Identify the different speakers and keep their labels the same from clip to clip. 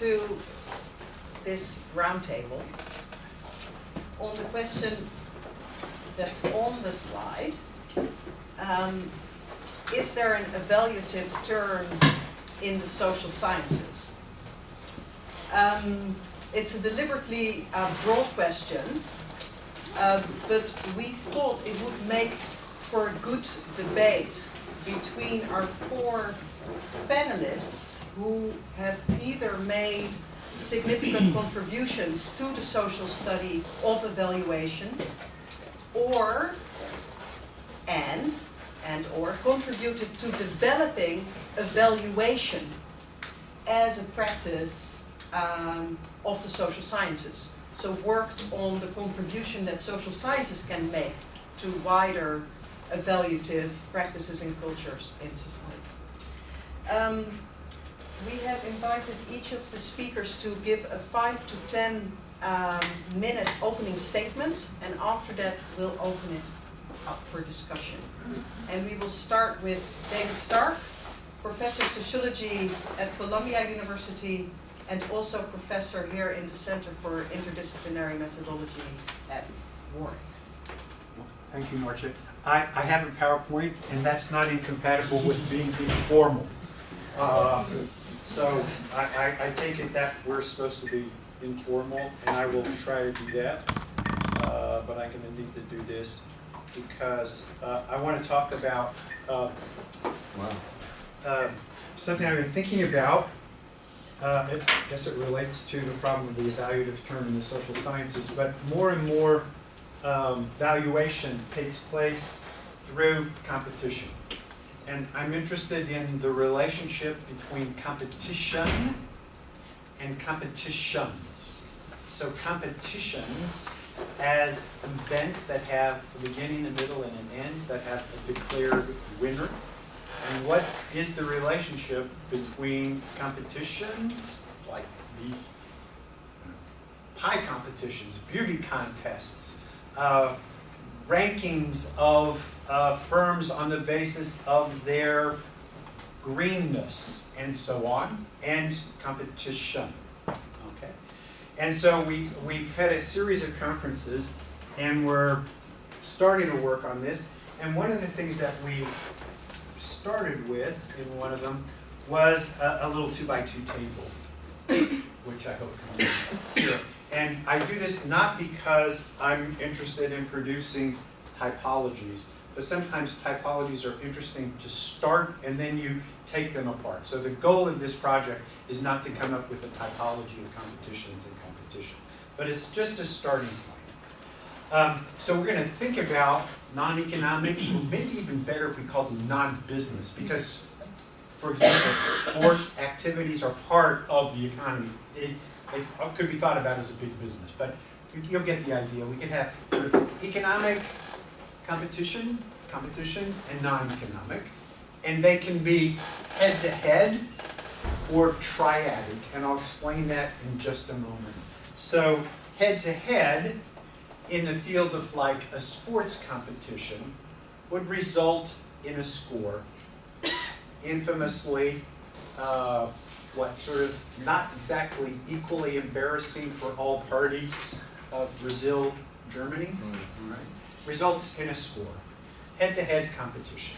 Speaker 1: to this roundtable on the question that's on the slide. Is there an evaluative turn in the social sciences? It's a deliberately broad question, but we thought it would make for a good debate between our four panelists who have either made significant contributions to the social study of evaluation or contributed to developing evaluation as a practice of the social sciences. So worked on the contribution that social sciences can make to wider evaluative practices and cultures in society. We have invited each of the speakers to give a 5 to 10 minute opening statement, and after that we'll open it up for discussion. And we will start with David Stark, Professor of Sociology at Columbia University and also professor here in the Center for Interdisciplinary Methodology at Warwick.
Speaker 2: Thank you, Marcia. I have a PowerPoint, and that's not incompatible with being informal. So I take it that we're supposed to be informal, and I will try to do that. But I'm going to need to do this because I want to talk about something I've been thinking about. I guess it relates to the problem of the evaluative term in the social sciences, but more and more valuation takes place through competition. And I'm interested in the relationship between competition and competitions. So competitions as events that have a beginning, a middle, and an end, that have a declared winner. And what is the relationship between competitions, like these pie competitions, beauty contests, rankings of firms on the basis of their greenness, and so on, and competition. Okay, and so we've had a series of conferences, and we're starting to work on this. And one of the things that we started with in one of them was a little 2x2 table, which I hope comes here. And I do this not because I'm interested in producing typologies, but sometimes typologies are interesting to start and then you take them apart. So the goal of this project is not to come up with a typology of competitions and competition, but it's just a starting point. So we're going to think about non-economic, or maybe even better if we call them non-business, because, for example, sport activities are part of the economy. They could be thought about as a big business, but you'll get the idea. We can have sort of economic competitions, and non-economic, and they can be head-to-head or triadic, and I'll explain that in just a moment. So head-to-head in the field of like a sports competition would result in a score. Infamously, what sort of not exactly equally embarrassing for all parties of Brazil, Germany, right? Results in a score, head-to-head competition.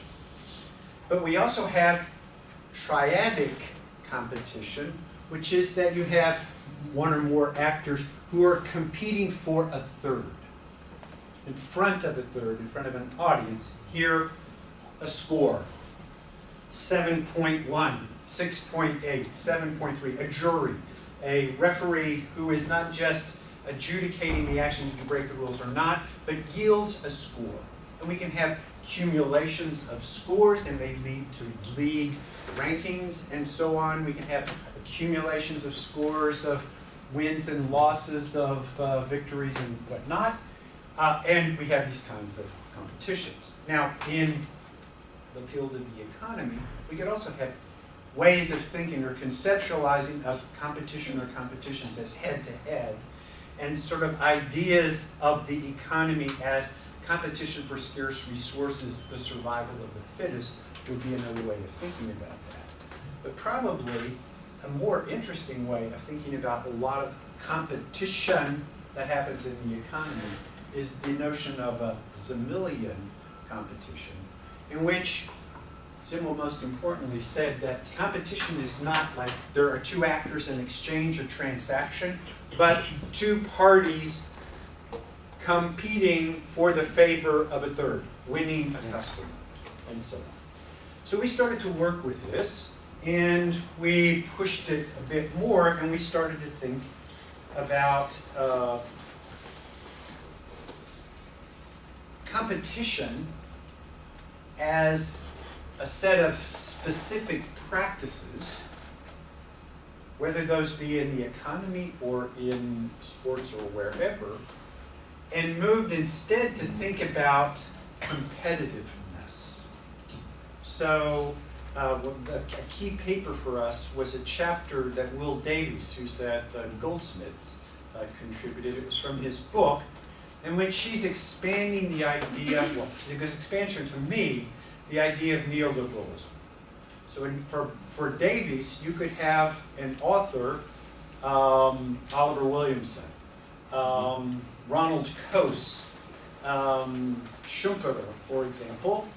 Speaker 2: But we also have triadic competition, which is that you have one or more actors who are competing for a third. In front of a third, in front of an audience, here a score, 7.1, 6.8, 7.3, a jury, a referee who is not just adjudicating the action if you break the rules or not, but yields a score. And we can have cumulations of scores, and they lead to league rankings and so on. We can have accumulations of scores of wins and losses, of victories and whatnot. And we have these kinds of competitions. Now, in the field of the economy, we could also have ways of thinking or conceptualizing of competition or competitions as head-to-head, and sort of ideas of the economy as competition for scarce resources, the survival of the fittest, would be another way of thinking about that. But probably a more more interesting way of thinking about a lot of competition that happens in the economy is the notion of a Zamilian competition, in which Zimmel most importantly said that competition is not like there are two actors in exchange or transaction, but two parties competing for the favor of a third, winning a customer, and so on. So we started to work with this, and we pushed it a bit more, and we started to think about competition as a set of specific practices, whether those be in the economy or in sports or wherever, and moved instead to think about competitiveness. So a key paper for us was a chapter that Will Davies, who's at Goldsmiths, contributed. It was from his book, in which she's expanding the idea, well, because expansion to me, the idea of neoliberalism. So for Davies, you could have an author, Oliver Williamson, Ronald Coase, Schumpeter, for example,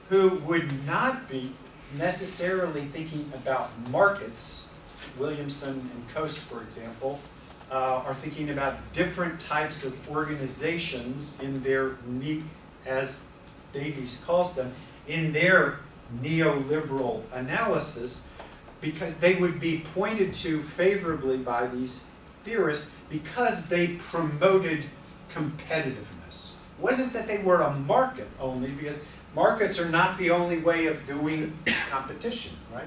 Speaker 2: who would not be necessarily thinking about markets. Williamson and Coase, for example, are thinking about different types of organizations in their, as Davies calls them, in their neoliberal analysis, because they would be pointed to favorably by these theorists because they promoted competitiveness. It wasn't that they were a market only, because markets are not the only way of doing competition, right?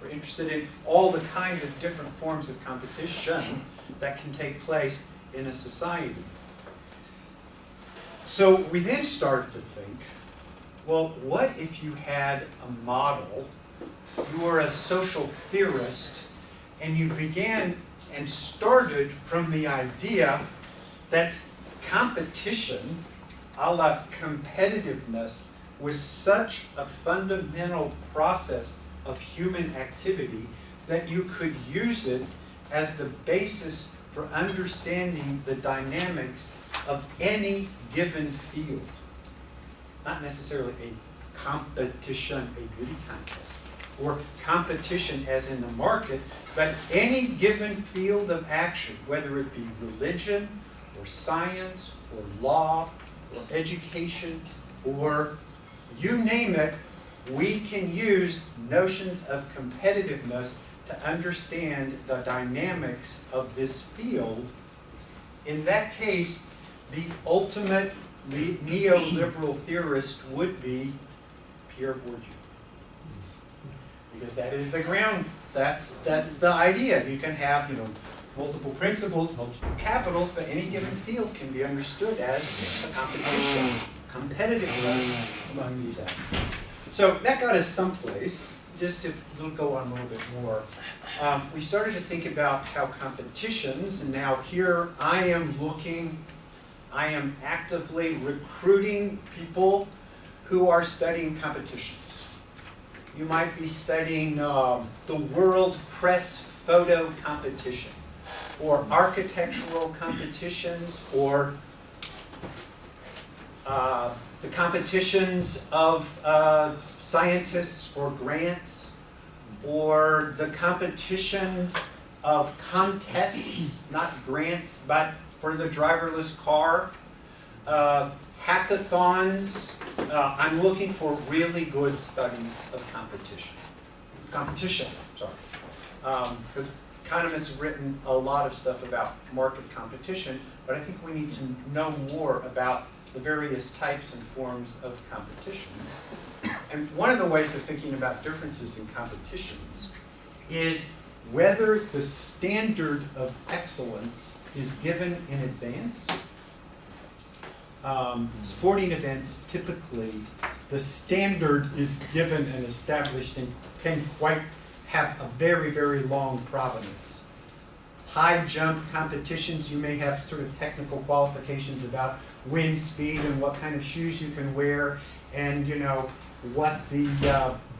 Speaker 2: We're interested in all the kinds of different forms of competition that can take place in a society. So we then started to think, well, what if you had a model, you were a social theorist, and you began and started from the idea that competition, a la competitiveness, was such a fundamental process of human activity that you could use it as the basis for understanding the dynamics of any given field. Not necessarily a competition, a beauty contest, or competition as in the market, but any given field of action, whether it be religion, or science, or law, or education, or you name it, we can use notions of competitiveness to understand the dynamics of this field. In that case, the ultimate neoliberal theorist would be Pierre Bourdieu. Because that is the ground, that's the idea. You can have, multiple principles, multiple capitals, but any given field can be understood as a competition, competitiveness among these actors. So that got us someplace. Just to go on a little bit more, we started to think about how competitions, and now here I am actively recruiting people who are studying competitions. You might be studying the World Press Photo Competition, or architectural competitions, or the competitions of scientists for grants, or the competitions of contests, not grants, but for the driverless car, hackathons. I'm looking for really good studies of competitions, because economists have written a lot of stuff about market competition, but I think we need to know more about the various types and forms of competitions. And one of the ways of thinking about differences in competitions is whether the standard of excellence is given in advance. Sporting events, typically, the standard is given and established and can quite have a very, very long provenance. High jump competitions, you may have sort of technical qualifications about wind speed and what kind of shoes you can wear, and what the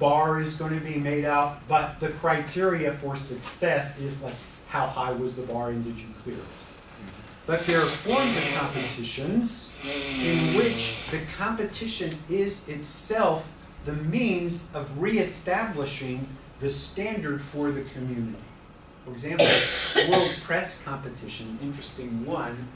Speaker 2: bar is going to be made out, but the criteria for success is like how high was the bar and did you clear it. But there are forms of competitions in which the competition is itself the means of reestablishing the standard for the community. For example, World Press Competition, interesting one,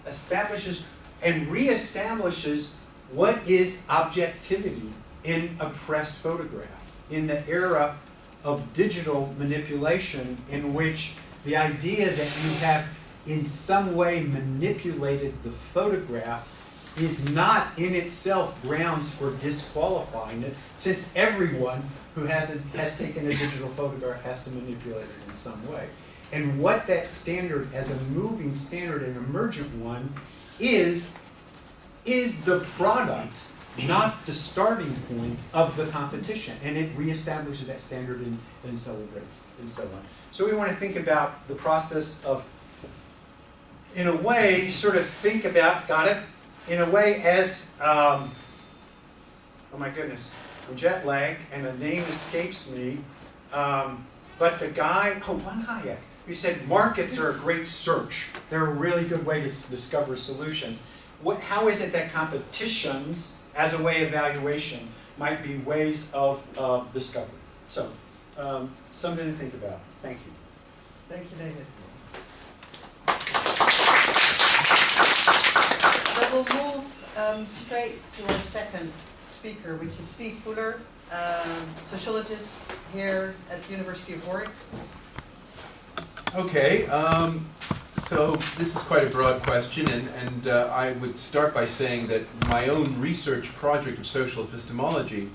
Speaker 2: establishes and reestablishes what is objectivity in a press photograph. In the era of digital manipulation, in which the idea that you have in some way manipulated the photograph is not in itself grounds for disqualifying it, since everyone who has taken a digital photograph has to manipulate it in some way. And what that standard, as a moving standard, an emergent one, is the product, not the starting point of the competition. And it reestablishes that standard and celebrates and so on. So we want to think about the process of, in a way, sort of think about, got it? In a way as, oh my goodness, I'm jet lagged and a name escapes me, but the guy, Von Hayek, who said markets are a great search. They're a really good way to discover solutions. How is it that competitions, as a way of valuation, might be ways of discovery? So, something to think about. Thank you.
Speaker 1: Thank you, David. So we'll move straight to our second speaker, which is Steve Fuller, sociologist here at the University of Warwick.
Speaker 3: Okay, so this is quite a broad question, and I would start by saying that my own research project of social epistemology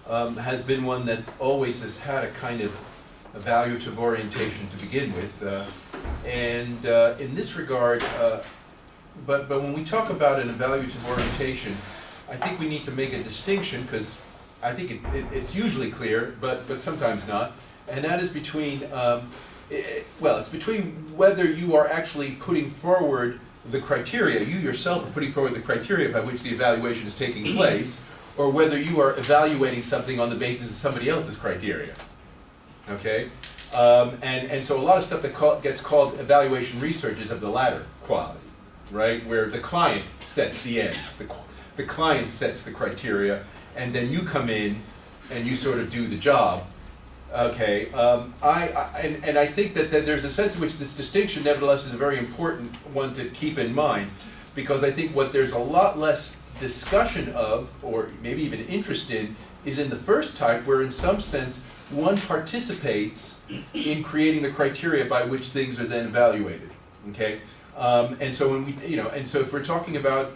Speaker 3: has been one that always has had a kind of evaluative orientation to begin with, and in this regard, but when we talk about an evaluative orientation, I think we need to make a distinction, because I think it's usually clear, but sometimes not, and that is between it's between whether you are actually putting forward the criteria, you yourself are putting forward the criteria by which the evaluation is taking place, or whether you are evaluating something on the basis of somebody else's criteria. Okay? And so a lot of stuff that gets called evaluation research is of the latter quality, right? Where the client sets the ends, the client sets the criteria, and then you come in and you sort of do the job. Okay, and I think that there's a sense in which this distinction, nevertheless, is a very important one to keep in mind, because I think what there's a lot less discussion of, or maybe even interest in, is in the first type, where in some sense one participates in creating the criteria by which things are then evaluated. Okay, and so when we, and so if we're talking about,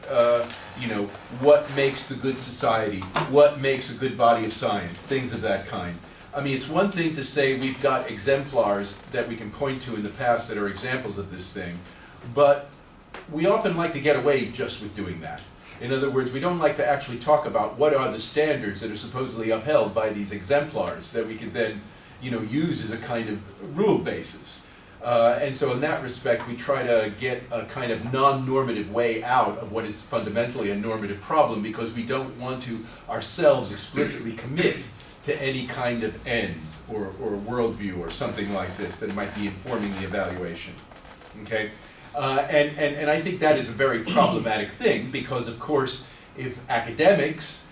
Speaker 3: what makes the good society, what makes a good body of science, things of that kind. I mean, it's one thing to say we've got exemplars that we can point to in the past that are examples of this thing, but we often like to get away just with doing that. In other words, we don't like to actually talk about what are the standards that are supposedly upheld by these exemplars that we can then, use as a kind of rule basis. And so in that respect, we try to get a kind of non-normative way out of what is fundamentally a normative problem, because we don't want to ourselves explicitly commit to any kind of ends or worldview or something like this that might be informing the evaluation. Okay? And I think that is a very problematic thing, because of course if academics,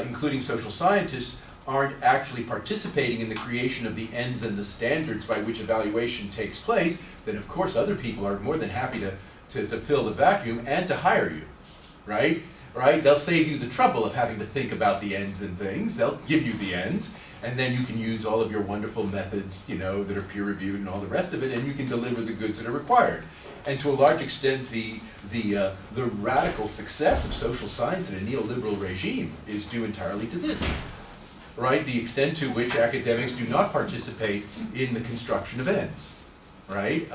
Speaker 3: including social scientists, aren't actually participating in the creation of the ends and the standards by which evaluation takes place, then of course other people are more than happy to fill the vacuum and to hire you, right? Right? They'll save you the trouble of having to think about the ends and things. They'll give you the ends, and then you can use all of your wonderful methods, that are peer-reviewed and all the rest of it, and you can deliver the goods that are required. And to a large extent, the radical success of social science in a neoliberal regime is due entirely to this, right? The extent to which academics do not participate in the construction of ends, right?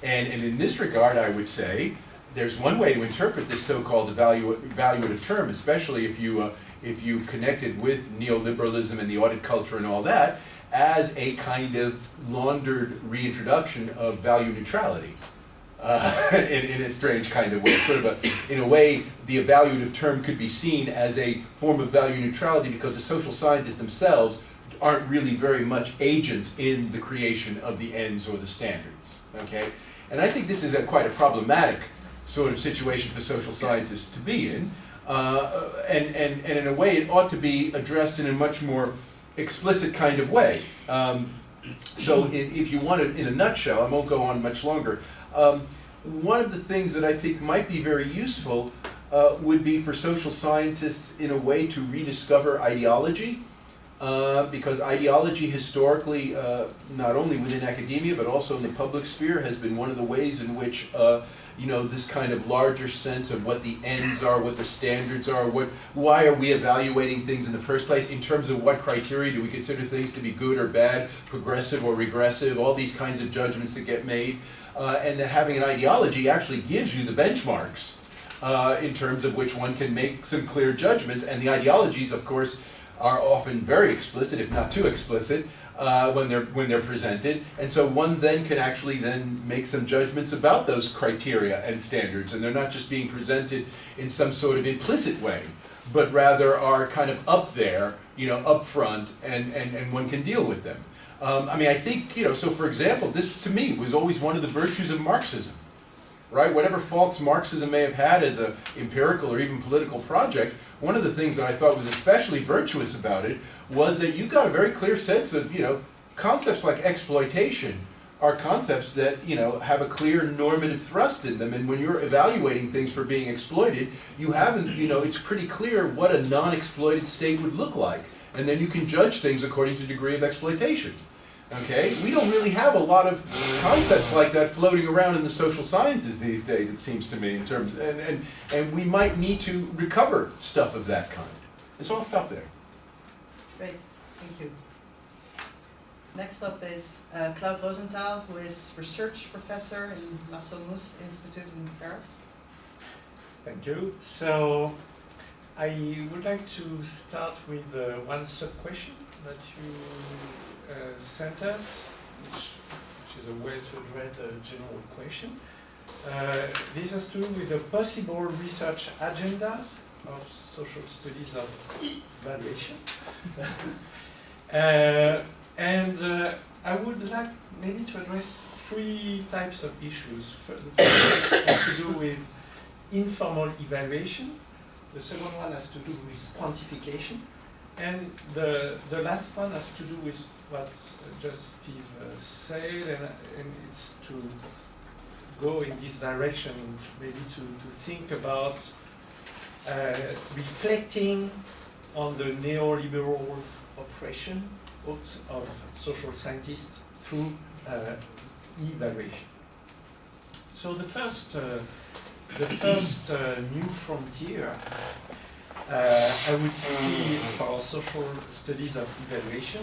Speaker 3: And in this regard, I would say, there's one way to interpret this so-called evaluative term, especially if you connect it with neoliberalism and the audit culture and all that, as a kind of laundered reintroduction of value neutrality. In a strange kind of way. In a way, the evaluative term could be seen as a form of value neutrality, because the social scientists themselves aren't really very much agents in the creation of the ends or the standards, okay? And I think this is quite a problematic sort of situation for social scientists to be in, and in a way it ought to be addressed in a much more explicit kind of way. So if you want it in a nutshell, I won't go on much longer, one of the things that I think might be very useful would be for social scientists in a way to rediscover ideology, because ideology historically, not only within academia but also in the public sphere, has been one of the ways in which you know, this kind of larger sense of what the ends are, what the standards are, why are we evaluating things in the first place, in terms of what criteria do we consider things to be good or bad, progressive or regressive, all these kinds of judgments that get made, and that having an ideology actually gives you the benchmarks in terms of which one can make some clear judgments, and the ideologies, of course, are often very explicit, if not too explicit, when they're presented, and so one then can actually then make some judgments about those criteria and standards, and they're not just being presented in some sort of implicit way, but rather are kind of up there, you know, up front, and one can deal with them. I mean, I think, you know, so for example, this to me was always one of the virtues of Marxism, right? Whatever faults Marxism may have had as an empirical or even political project, one of the things that I thought was especially virtuous about it was that you got a very clear sense of, you know, concepts like exploitation are concepts that, you know, have a clear normative thrust in them, and when you're evaluating things for being exploited, you haven't, you know, it's pretty clear what a non-exploited state would look like, and then you can judge things according to degree of exploitation. Okay, we don't really have a lot of concepts like that floating around in the social sciences these days, it seems to me, in terms, and we might need to recover stuff of that kind. And so I'll stop there.
Speaker 1: Great, thank you. Next up is Claude Rosental, who is research professor in La Sommouse Institute in Paris.
Speaker 4: Thank you. So I would like to start with one sub-question that you sent us, which is a way to address a general question. This has to do with the possible research agendas of social studies of evaluation. I would like maybe to address three types of issues. The first one has to do with informal evaluation. The second one has to do with quantification. And the last one has to do with what just Steve said, and it's to go in this direction, maybe to think about reflecting on the neoliberal oppression of social scientists through evaluation. So the first new frontier I would see for social studies of evaluation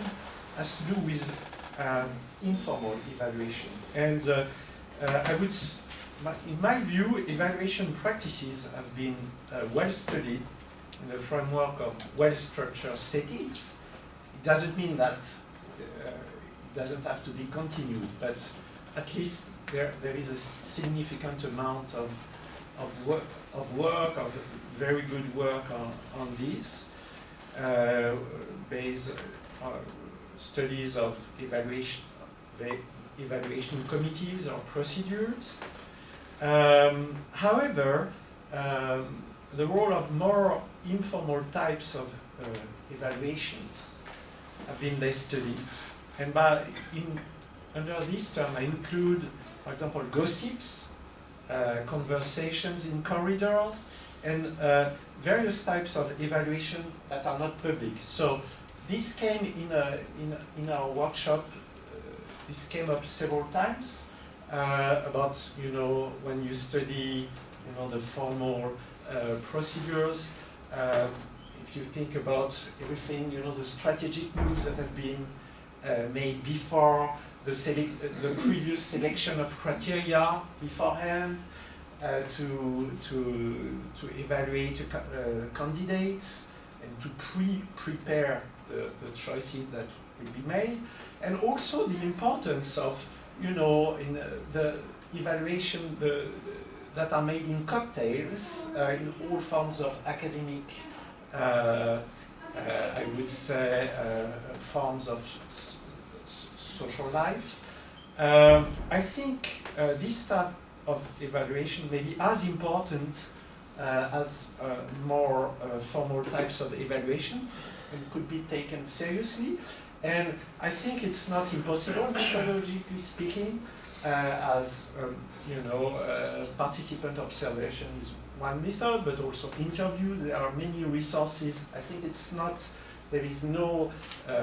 Speaker 4: has to do with informal evaluation. And in my view, evaluation practices have been well studied in the framework of well-structured settings. It doesn't mean that it doesn't have to be continued, but at least there is a significant amount of very good work on this, based on studies of evaluation committees or procedures. However, the role of more informal types of evaluations have been less studied. And under this term, I include, for example, gossips, conversations in corridors, and various types of evaluation that are not public. So this came in our workshop. This came up several times about, you know, when you study, you know, the formal procedures. If you think about everything, you know, the strategic moves that have been made before the previous selection of criteria beforehand, to evaluate candidates and to prepare the choices that will be made, and also the importance of, you know, in the evaluation that are made in cocktails in all forms of academic I would say, forms of social life. I think this type of evaluation may be as important as more formal types of evaluation and could be taken seriously. And I think it's not impossible, methodologically speaking, as participant observation is one method, but also interviews. There are many resources. I think there is no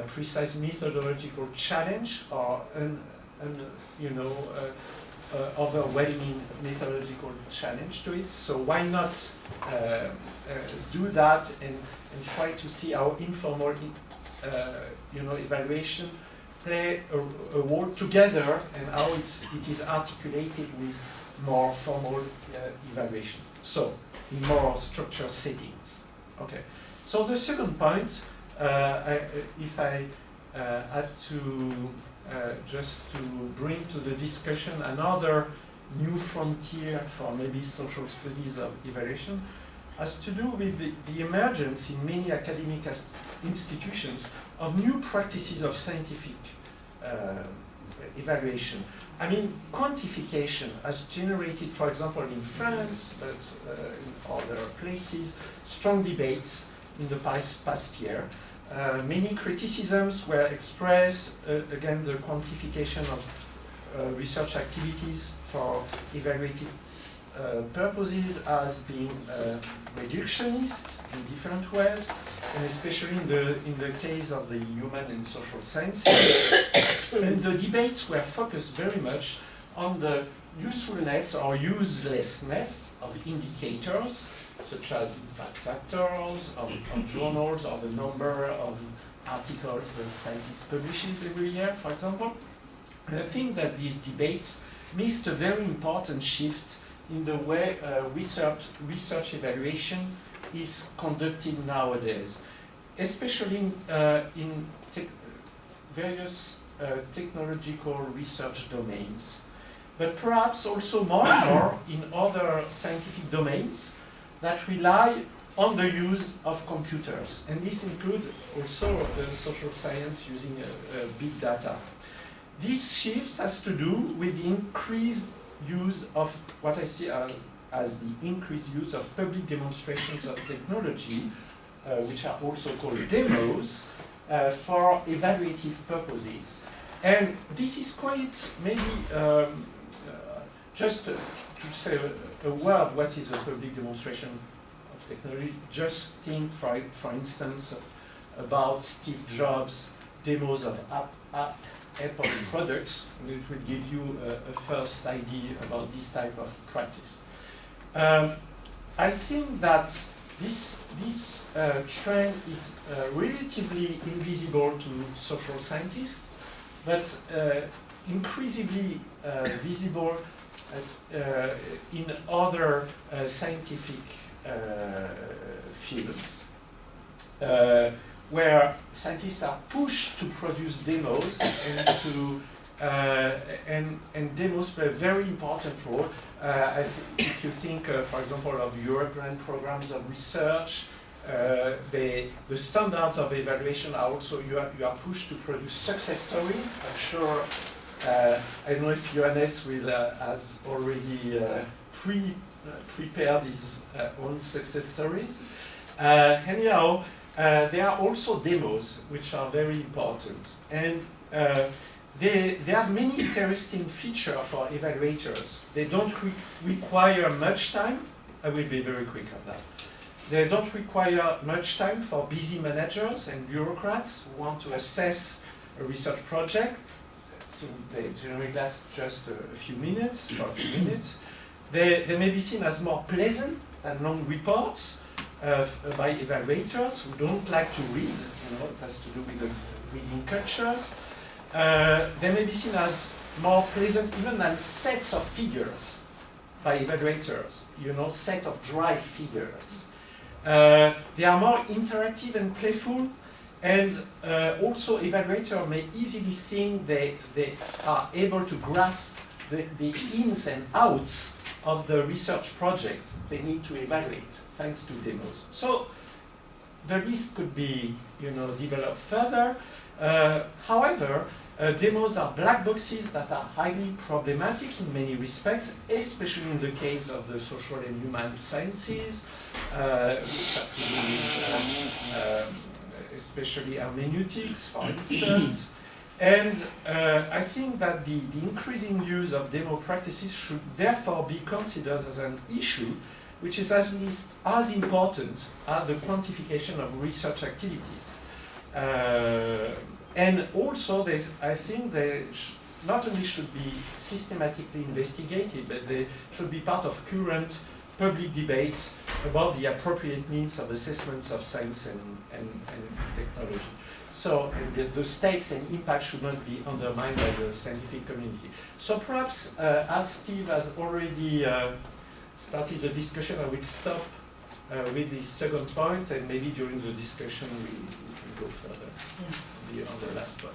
Speaker 4: precise methodological challenge or overwhelming methodological challenge to it. So why not do that and try to see how informal evaluation play a role together and how it is articulated with more formal evaluation. So in more structured settings. Okay. So the second point, if I had to just to bring to the discussion another new frontier for maybe social studies of evaluation, has to do with the emergence in many academic institutions of new practices of scientific evaluation. I mean, quantification has generated, for example, in France, but in other places, strong debates in the past year. Many criticisms were expressed, again, the quantification of research activities for evaluative purposes as being reductionist in different ways, and especially in the case of the human and social sciences. And the debates were focused very much on the usefulness or uselessness of indicators, such as impact factors, of journals, or the number of articles the scientist publishes every year, for example. And I think that these debates missed a very important shift in the way research evaluation is conducted nowadays, especially in various technological research domains, but perhaps also more and more in other scientific domains that rely on the use of computers. And this includes also social science using big data. This shift has to do with the increased use of what I see as the increased use of public demonstrations of technology, which are also called demos, for evaluative purposes. And this is quite maybe, just to say a word, what is a public demonstration of technology? Just think, for instance, about Steve Jobs' demos of Apple products, and it will give you a first idea about this type of practice. I think that this trend is relatively invisible to social scientists, but increasingly visible in other scientific fields, where scientists are pushed to produce demos and demos play a very important role. If you think, for example, of European programs of research, the standards of evaluation are also, you are pushed to produce success stories. I'm sure, I don't know if Johannes has already prepared his own success stories. Anyhow, there are also demos, which are very important. And they have many interesting features for evaluators. They don't require much time. I will be very quick on that. They don't require much time for busy managers and bureaucrats who want to assess a research project. So they generally last just a few minutes, for a few minutes. They may be seen as more pleasant than long reports by evaluators who don't like to read. It has to do with the reading cultures. They may be seen as more pleasant even than sets of figures by evaluators, set of dry figures. They are more interactive and playful, and also evaluators may easily think they are able to grasp the ins and outs of the research project they need to evaluate, thanks to demos. So the list could be, developed further. However, demos are black boxes that are highly problematic in many respects, especially in the case of the social and human sciences, which have to do with especially hermeneutics, for instance. And I think that the increasing use of demo practices should therefore be considered as an issue which is at least as important as the quantification of research activities. And also, I think they not only should be systematically investigated, but they should be part of current public debates about the appropriate means of assessments of science and technology. So the stakes and impact should not be undermined by the scientific community. So perhaps, as Steve has already started the discussion, I will stop with this second point, and maybe during the discussion we can go further on the last one.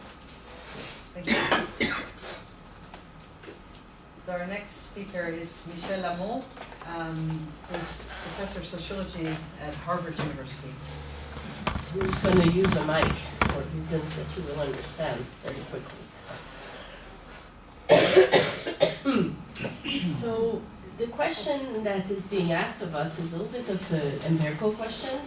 Speaker 1: Thank you. So our next speaker is Michel Lamont, who's professor of sociology at Harvard University.
Speaker 5: Who's going to use a mic for reasons that you will understand very quickly. So the question that is being asked of us is a little bit of an empirical question.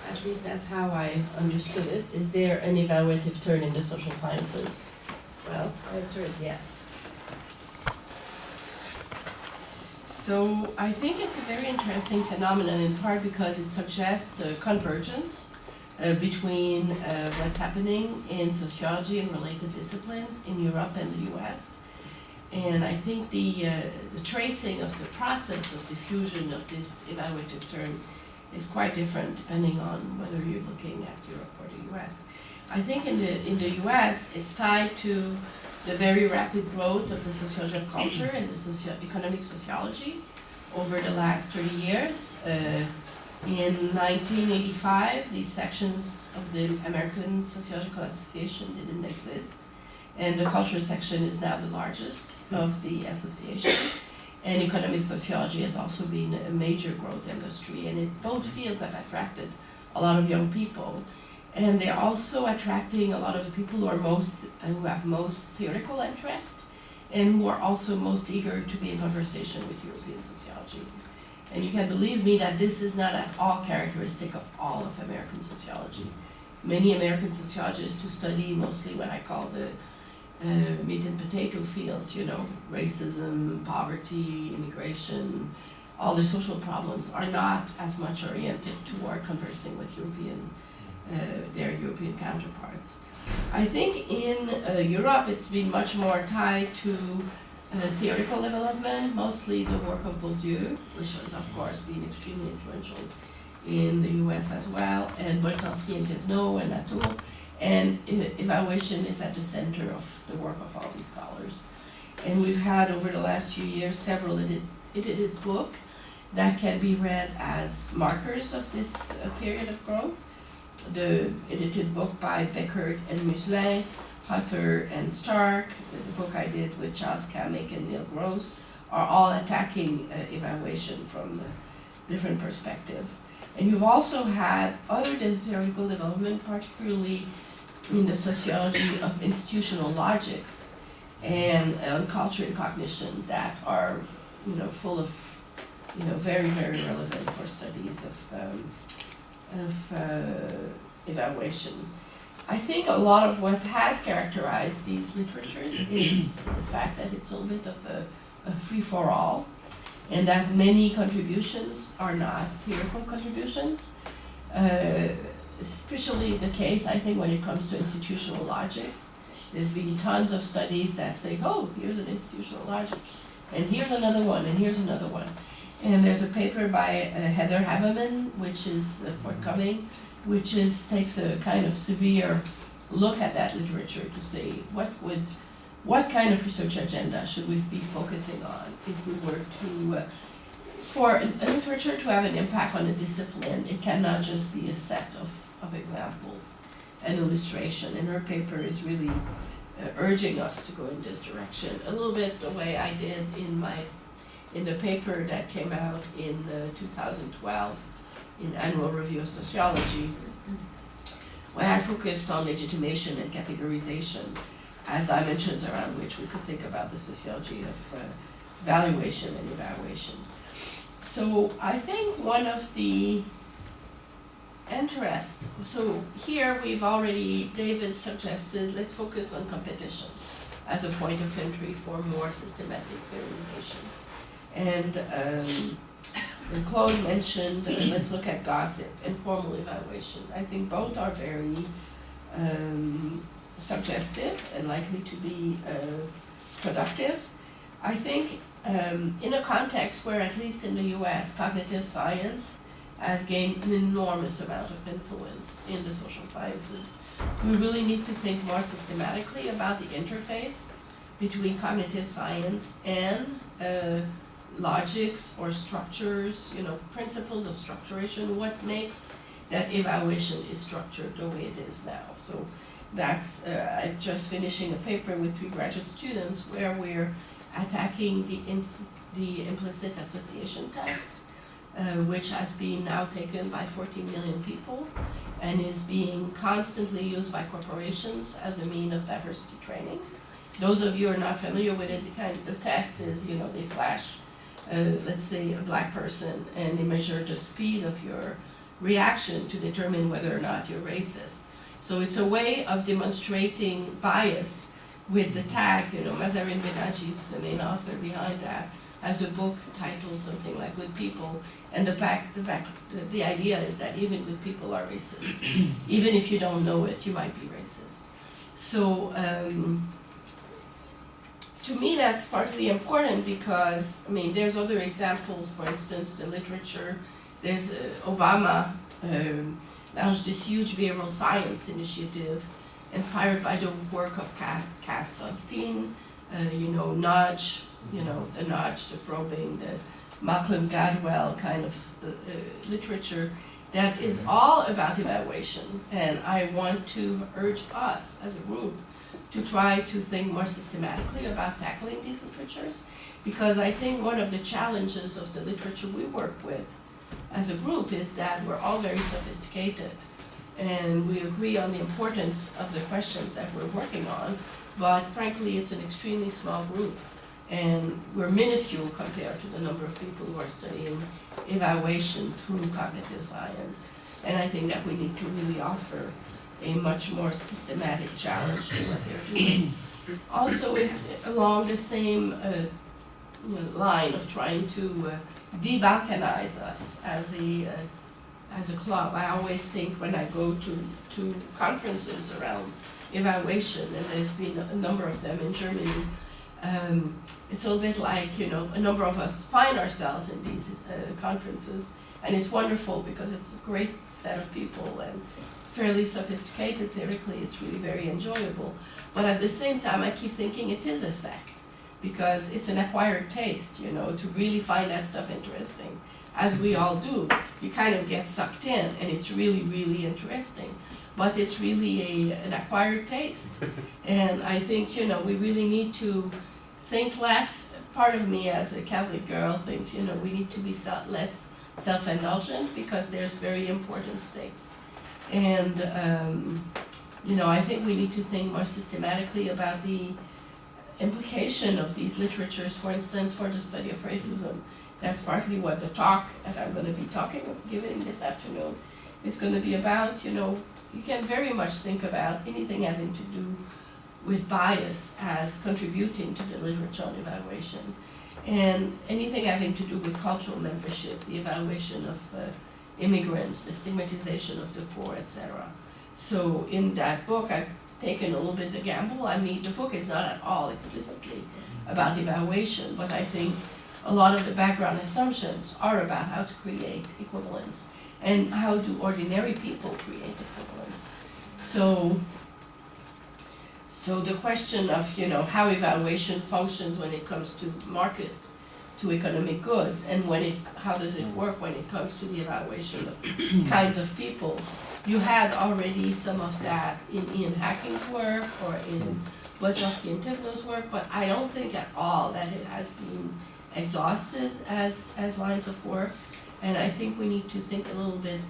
Speaker 5: At least that's how I understood it. Is there an evaluative turn in the social sciences? Well, the answer is yes. So I think it's a very interesting phenomenon, in part because it suggests a convergence between what's happening in sociology and related disciplines in Europe and the US. And I think the tracing of the process of diffusion of this evaluative term is quite different depending on whether you're looking at Europe or the US. I think in the US it's tied to the very rapid growth of the sociology of culture and the economic sociology over the last 30 years. In 1985, these sections of the American Sociological Association didn't exist, and the culture section is now the largest of the association. And economic sociology has also been a major growth industry, and both fields have attracted a lot of young people. And they're also attracting a lot of the people who have most theoretical interest, and who are also most eager to be in conversation with European sociology. And you can believe me that this is not at all characteristic of all of American sociology. Many American sociologists who study mostly what I call the meat and potato fields, racism, poverty, immigration, all the social problems, are not as much oriented toward conversing with their European counterparts. I think in Europe it's been much more tied to theoretical development, mostly the work of Bourdieu, which has of course been extremely influential in the US as well, and Boltanski and Thévenot and Latour. And evaluation is at the center of the work of all these scholars. And we've had over the last few years several edited books that can be read as markers of this period of growth. The edited book by Beckert and Muslin, Hutter and Stark, the book I did with Charles Kamick and Neil Gross, are all attacking evaluation from a different perspective. And you've also had other theoretical development, particularly in the sociology of institutional logics and culture and cognition, that are full of very, very relevant for studies of evaluation. I think a lot of what has characterized these literatures is the fact that it's a little bit of a free-for-all, and that many contributions are not theoretical contributions. Especially the case, I think, when it comes to institutional logics. There's been tons of studies that say, oh, here's an institutional logic, and here's another one, and here's another one. And there's a paper by Heather Haveman, which is forthcoming, which takes a kind of severe look at that literature to say, what kind of research agenda should we be focusing on if we were to, for a literature to have an impact on a discipline, it cannot just be a set of examples and illustration. And her paper is really urging us to go in this direction, a little bit the way I did in the paper that came out in 2012 in Annual Review of Sociology, where I focused on legitimation and categorization as dimensions around which we could think about the sociology of valuation and evaluation. So I think one of the so here we've already, David suggested, let's focus on competition as a point of entry for more systematic theorization. And Claude mentioned, let's look at gossip and formal evaluation. I think both are very suggestive and likely to be productive. I think in a context where, at least in the US, cognitive science has gained an enormous amount of influence in the social sciences, we really need to think more systematically about the interface between cognitive science and logics or structures, principles of structuration, what makes that evaluation is structured the way it is now. So that's, I'm just finishing a paper with 3 graduate students where we're attacking the implicit association test, which has been now taken by 14 million people and is being constantly used by corporations as a mean of diversity training. Those of you who are not familiar with it, the kind of test is, they flash, let's say, a black person, and they measure the speed of your reaction to determine whether or not you're racist. So it's a way of demonstrating bias with the tag, Mazarin Benaji, who's the main author behind that, has a book titled something like Good People, and the idea is that even good people are racist. Even if you don't know it, you might be racist. So to me that's partly important because, there's other examples, for instance, the literature. There's Obama launched this huge behavioral science initiative inspired by the work of Cass Sunstein, nudge, the nudge, the probing, the Malcolm Gladwell kind of literature that is all about evaluation. And I want to urge us as a group to try to think more systematically about tackling these literatures, because I think one of the challenges of the literature we work with as a group is that we're all very sophisticated and we agree on the importance of the questions that we're working on, but frankly it's an extremely small group and we're minuscule compared to the number of people who are studying evaluation through cognitive science. And I think that we need to really offer a much more systematic challenge to what they're doing. Also, along the same line of trying to de-balkanize us as a club, I always think when I go to conferences around evaluation, and there's been a number of them in Germany, it's a little bit like, a number of us find ourselves in these conferences, and it's wonderful because it's a great set of people and fairly sophisticated theoretically. It's really very enjoyable. But at the same time, I keep thinking it is a sect because it's an acquired taste, to really find that stuff interesting. As we all do, you kind of get sucked in and it's really, really interesting. But it's really an acquired taste. And I think, we really need to think less. Part of me as a Catholic girl thinks, we need to be less self-indulgent because there's very important stakes. And, I think we need to think more systematically about the implication of these literatures, for instance, for the study of racism. That's partly what the talk that I'm going to be giving this afternoon is going to be about. You can very much think about anything having to do with bias as contributing to the literature on evaluation, and anything having to do with cultural membership, the evaluation of immigrants, the stigmatization of the poor, etc. So in that book, I've taken a little bit the gamble. The book is not at all explicitly about evaluation, but I think a lot of the background assumptions are about how to create equivalence and how do ordinary people create equivalence. So the question of, how evaluation functions when it comes to market, to economic goods, and how does it work when it comes to the evaluation of kinds of people. You had already some of that in Ian Hacking's work or in Wojciechowski and Tibno's work, but I don't think at all that it has been exhausted as lines of work. And I think we need to think a little bit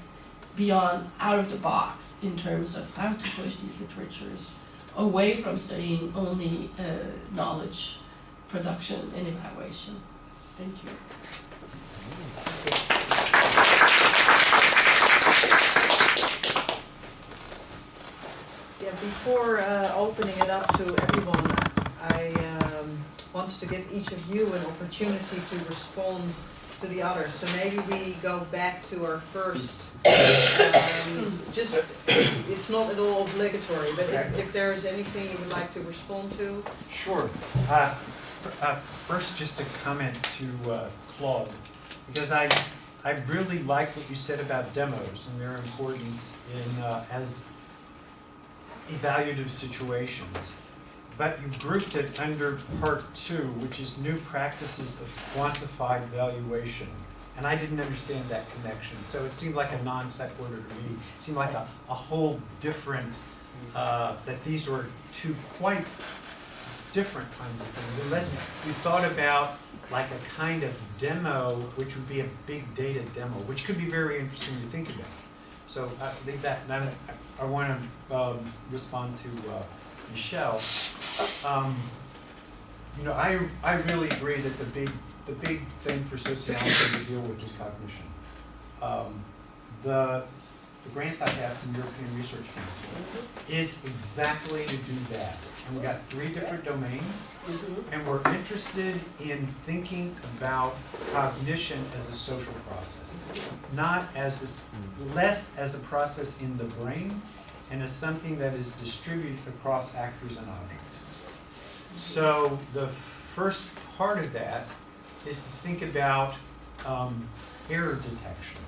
Speaker 5: beyond, out of the box in terms of how to push these literatures away from studying only knowledge production and evaluation. Thank you.
Speaker 1: Yeah, before opening it up to everyone, I wanted to give each of you an opportunity to respond to the others. So maybe we go back to our first, just, it's not at all obligatory, but if there's anything you would like to respond to.
Speaker 2: Sure. First, just a comment to Claude, because I really like what you said about demos and their importance in as evaluative situations. But you grouped it under part 2, which is new practices of quantified valuation. And I didn't understand that connection. So it seemed like a non sequitur to me. It seemed like a whole different, that these were two quite different kinds of things. Unless you thought about like a kind of demo, which would be a big data demo, which could be very interesting to think about. So I think that, and I want to respond to Michelle. You know, I really agree that the big thing for sociology to deal with is cognition. The grant I have from European Research Council is exactly to do that. And we've got 3 different domains, and we're interested in thinking about cognition as a social process, not as this, less as a process in the brain, and as something that is distributed across actors and objects. So the first part of that is to think about error detection.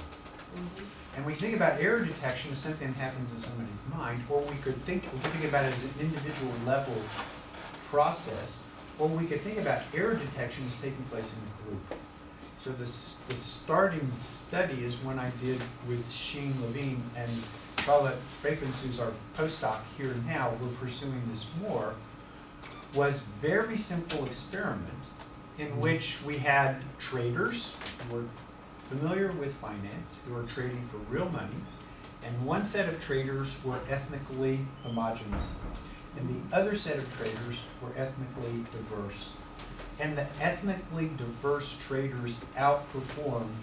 Speaker 2: And we think about error detection as something that happens in somebody's mind, or we could think about it as an individual level process, or we could think about error detection as taking place in a group. So the starting study is one I did with Sheen Levine and Charlotte Bakens, who's our postdoc here now. We're pursuing this more. Was very simple experiment in which we had traders who were familiar with finance, who were trading for real money, and one set of traders were ethnically homogeneous, and the other set of traders were ethnically diverse. And the ethnically diverse traders outperformed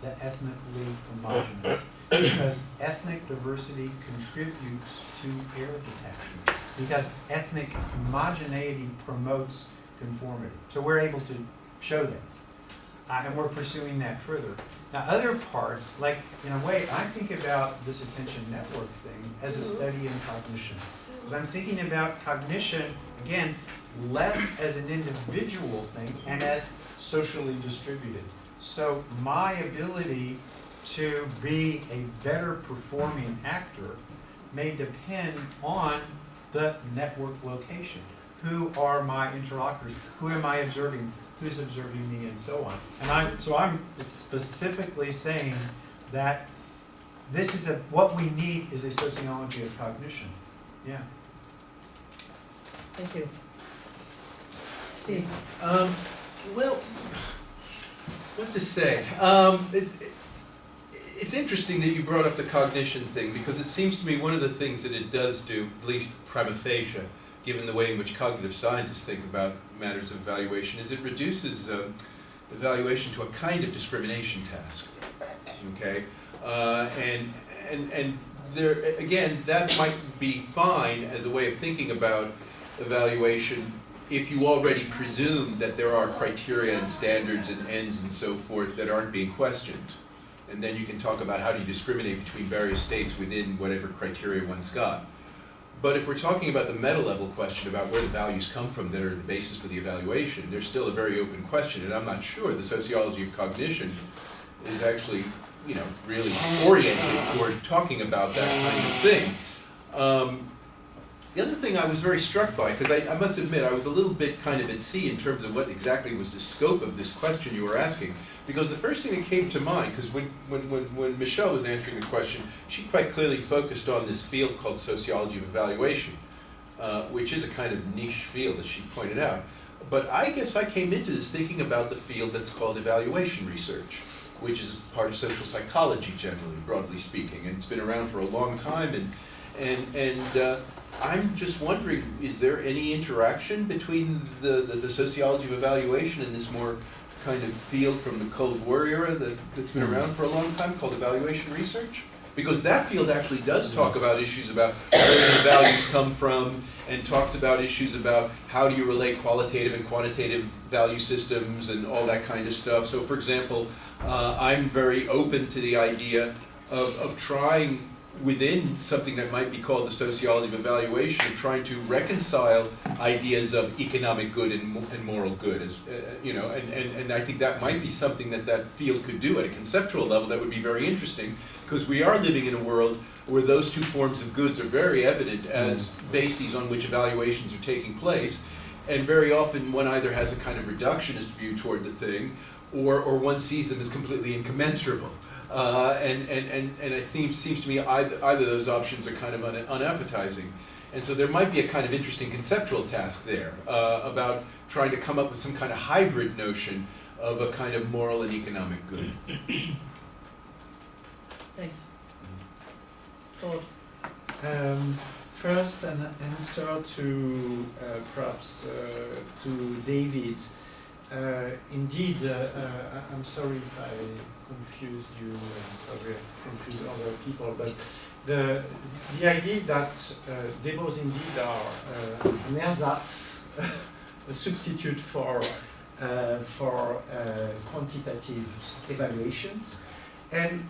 Speaker 2: the ethnically homogeneous, because ethnic diversity contributes to error detection, because ethnic homogeneity promotes conformity. So we're able to show that. And we're pursuing that further. Now, other parts, like, in a way, I think about this attention network thing as a study in cognition. Because I'm thinking about cognition, again, less as an individual thing and as socially distributed. So my ability to be a better performing actor may depend on the network location. Who are my interlocutors? Who am I observing? Who's observing me, and so on. And I'm specifically saying that this is what we need is a sociology of cognition. Yeah.
Speaker 1: Thank you. Steve?
Speaker 3: Well, what to say? It's interesting that you brought up the cognition thing, because it seems to me one of the things that it does do, at least prima facie, given the way in which cognitive scientists think about matters of evaluation, is it reduces evaluation to a kind of discrimination task. Okay, and there again, that might be fine as a way of thinking about evaluation if you already presume that there are criteria and standards and ends and so forth that aren't being questioned, and then you can talk about how do you discriminate between various states within whatever criteria one's got. But if we're talking about the meta-level question about where the values come from that are the basis for the evaluation, there's still a very open question, and I'm not sure the sociology of cognition is actually, really oriented toward talking about that kind of thing. The other thing I was very struck by, because I must admit I was a little bit kind of at sea in terms of what exactly was the scope of this question you were asking, because the first thing that came to mind, because when Michelle was answering the question, she quite clearly focused on this field called sociology of evaluation, which is a kind of niche field, as she pointed out. But I guess I came into this thinking about the field that's called evaluation research. which is part of social psychology generally, broadly speaking, and it's been around for a long time. And I'm just wondering, is there any interaction between the sociology of evaluation and this more kind of field from the Cold War era that's been around for a long time called evaluation research? Because that field actually does talk about issues about where the values come from, and talks about issues about how do you relate qualitative and quantitative value systems and all that kind of stuff. So for example, I'm very open to the idea of trying within something that might be called the sociology of evaluation, of trying to reconcile ideas of economic good and moral good, as you know, and I think that might be something that field could do at a conceptual level that would be very interesting, because we are living in a world where those two forms of goods are very evident as bases on which evaluations are taking place, and very often one either has a kind of reductionist view toward the thing, or one sees them as completely incommensurable. And it seems to me either of those options are kind of unappetizing. And so there might be a kind of interesting conceptual task there about trying to come up with some kind of hybrid notion of a kind of moral and economic good.
Speaker 1: Thanks. Claude.
Speaker 4: First, an answer to perhaps to David. Indeed, I'm sorry if I confused you and probably confused other people, but the idea that demos indeed are an ersatz, a substitute for quantitative evaluations,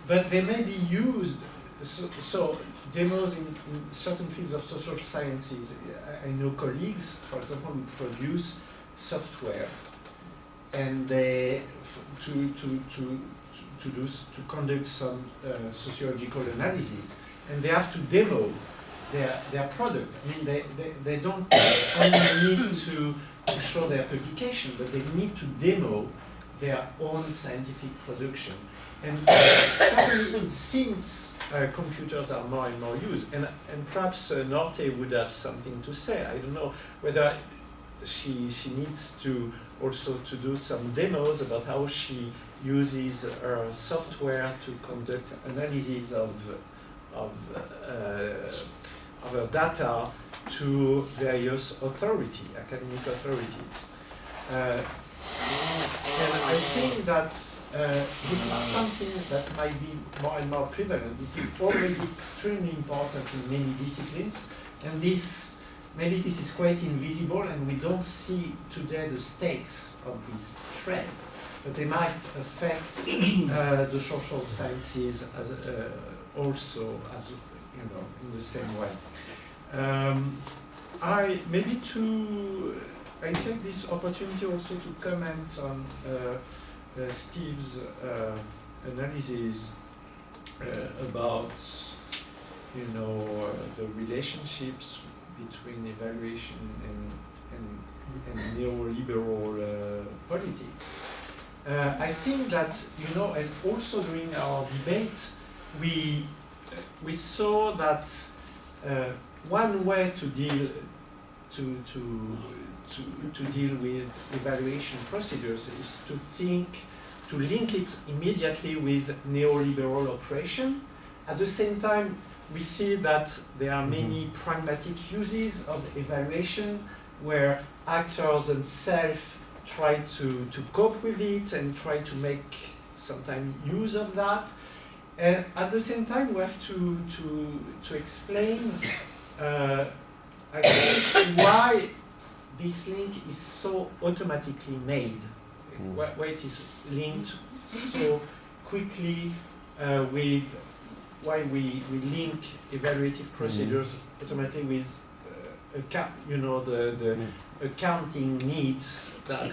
Speaker 4: but they may be used. So demos in certain fields of social sciences. I know colleagues, for example, who produce software, and they to conduct some sociological analysis, and they have to demo their product. I mean, they don't only need to show their publication, but they need to demo their own scientific production. And certainly, since computers are more and more used, and perhaps Norte would have something to say. I don't know whether she needs to also to do some demos about how she uses her software to conduct analysis of her data to various academic authorities. And I think that this is something that might be more and more prevalent. It is already extremely important in many disciplines, and maybe this is quite invisible, and we don't see today the stakes of this trend. But they might affect the social sciences as also as in the same way. I take this opportunity also to comment on Steve's analysis about the relationships between evaluation and neoliberal politics. I think that and also during our debate, we saw that one way to deal with evaluation procedures is to link it immediately with neoliberal operation. At the same time, we see that there are many pragmatic uses of evaluation where actors themselves try to cope with it and try to make sometimes use of that. And at the same time, we have to explain I think why this link is so automatically made, why it is linked so quickly with why we link evaluative procedures automatically with the accounting needs that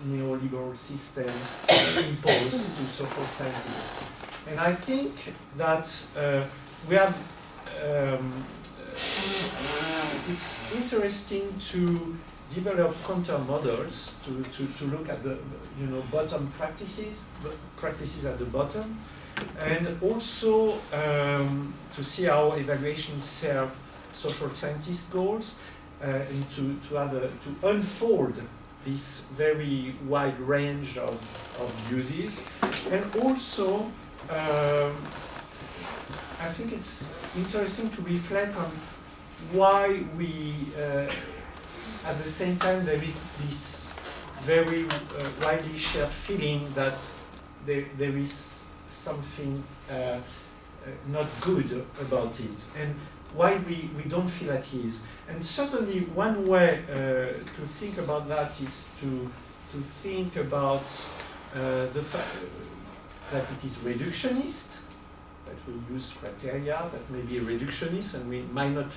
Speaker 4: neoliberal systems impose to social sciences. And I think that we have it's interesting to develop counter models to look at the bottom practices at the bottom, and also to see how evaluations serve social scientist goals, and to unfold this very wide range of of uses. And also, I think it's interesting to reflect on why we, at the same time, there is this very widely shared feeling that there is something not good about it, and why we don't feel at ease. And certainly one way to think about that is to think about the fact that it is reductionist, that we use criteria that may be reductionist, and we might not,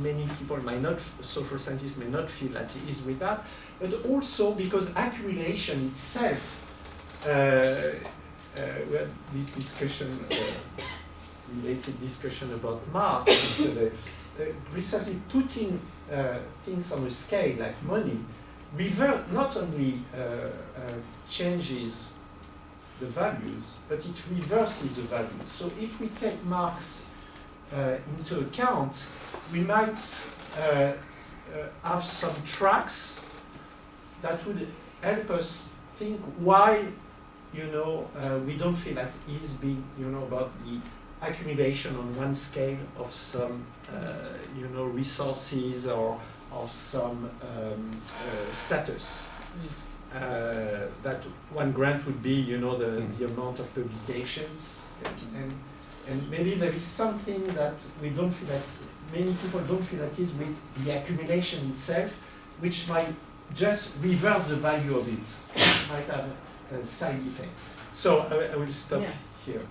Speaker 4: many people might not, social scientists may not feel at ease with that, but also because accumulation itself, we had this discussion, related discussion about Marx yesterday, precisely putting things on a scale like money, not only changes the values, but it reverses the values. So if we take Marx into account, we might have some tracks that would help us think why, we don't feel at ease being, about the accumulation on one scale of some, resources or some status. That one grant would be, the amount of publications, and maybe there is something that we don't feel that many people don't feel at ease with the accumulation itself, which might just reverse the value of it, might have side effects. So I will stop here.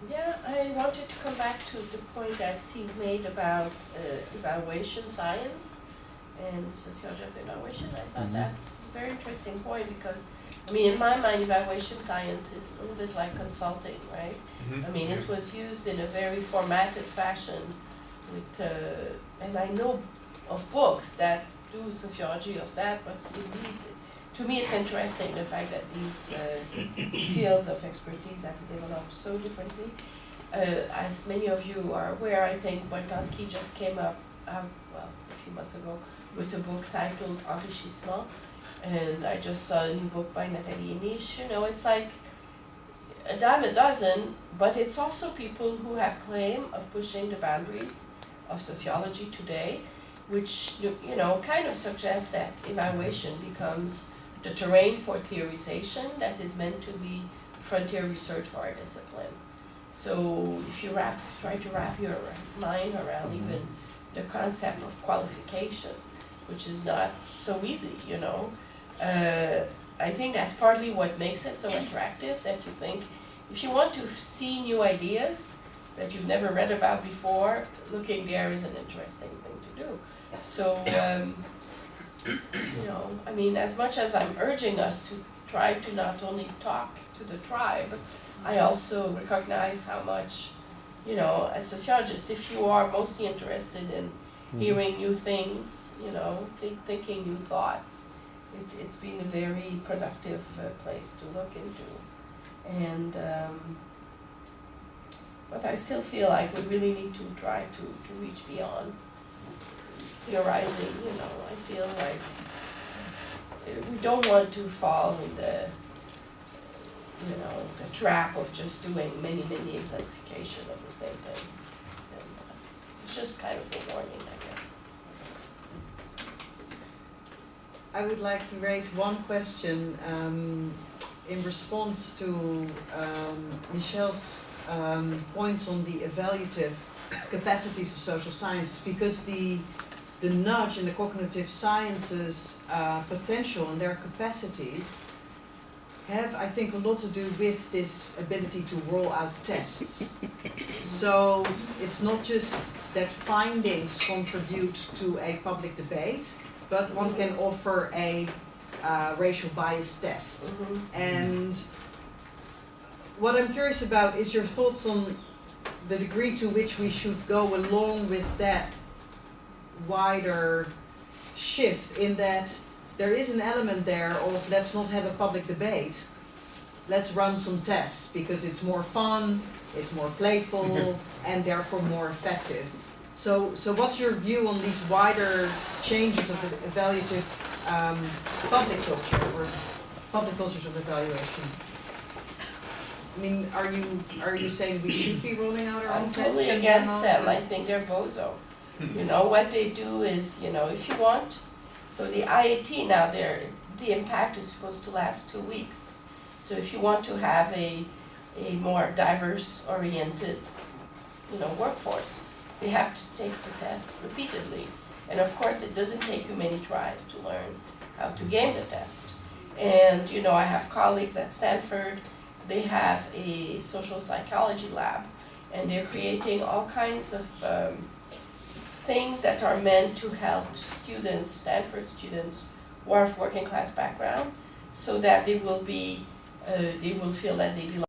Speaker 5: Yeah, I wanted to come back to the point that Steve made about evaluation science and the sociology of evaluation. I thought that's a very interesting point because, in my mind, evaluation science is a little bit like consulting, right? It was used in a very formative fashion with, and I know of books that do sociology of that, but indeed, to me it's interesting the fact that these fields of expertise have developed so differently. As many of you are aware, I think Boltanski just came up, a few months ago, with a book titled Enrichissement, and I just saw a new book by Nathalie Inish. It's like a dime a dozen, but it's also people who have claim of pushing the boundaries of sociology today, which kind of suggests that evaluation becomes the terrain for theorization that is meant to be frontier research for our discipline. So if you try to wrap your mind around even the concept of qualification, which is not so easy, I think that's partly what makes it so attractive, that you think if you want to see new ideas that you've never read about before, looking there is an interesting thing to do. So, as much as I'm urging us to try to not only talk to the tribe, I also recognize how much, as sociologists, if you are mostly interested in hearing new things, thinking new thoughts, it's been a very productive place to look into. And, but I still feel like we really need to try to reach beyond theorizing, I feel like we don't want to fall in the trap of just doing many exemplification of the same thing. And it's just kind of a warning, I guess.
Speaker 1: I would like to raise one question in response to Michelle's points on the evaluative capacities of social sciences, because the nudge in the cognitive sciences potential and their capacities have, I think, a lot to do with this ability to roll out tests. So it's not just that findings contribute to a public debate, but one can offer a racial bias test. And what I'm curious about is your thoughts on the degree to which we should go along with that wider shift, in that there is an element there of let's not have a public debate, let's run some tests because it's more fun, it's more playful, and therefore more effective. So what's your view on these wider changes of evaluative public culture or public cultures of evaluation. I mean, are you saying we should be rolling out our own
Speaker 5: I'm
Speaker 1: tests?
Speaker 5: totally
Speaker 1: and
Speaker 5: against
Speaker 1: demos
Speaker 5: them, I
Speaker 1: and-
Speaker 5: think they're bozo. You know, what they do is, you know, if you want, so the IAT now, the impact is supposed to last 2 weeks. So if you want to have a more diverse oriented, you know, workforce, they have to take the test repeatedly. And of course, it doesn't take you many tries to learn how to game the test. And, you know, I have colleagues at Stanford, they have a social psychology lab, and they're creating all kinds of things that are meant to help students, Stanford students, who are of working class background, so that they will feel that they belong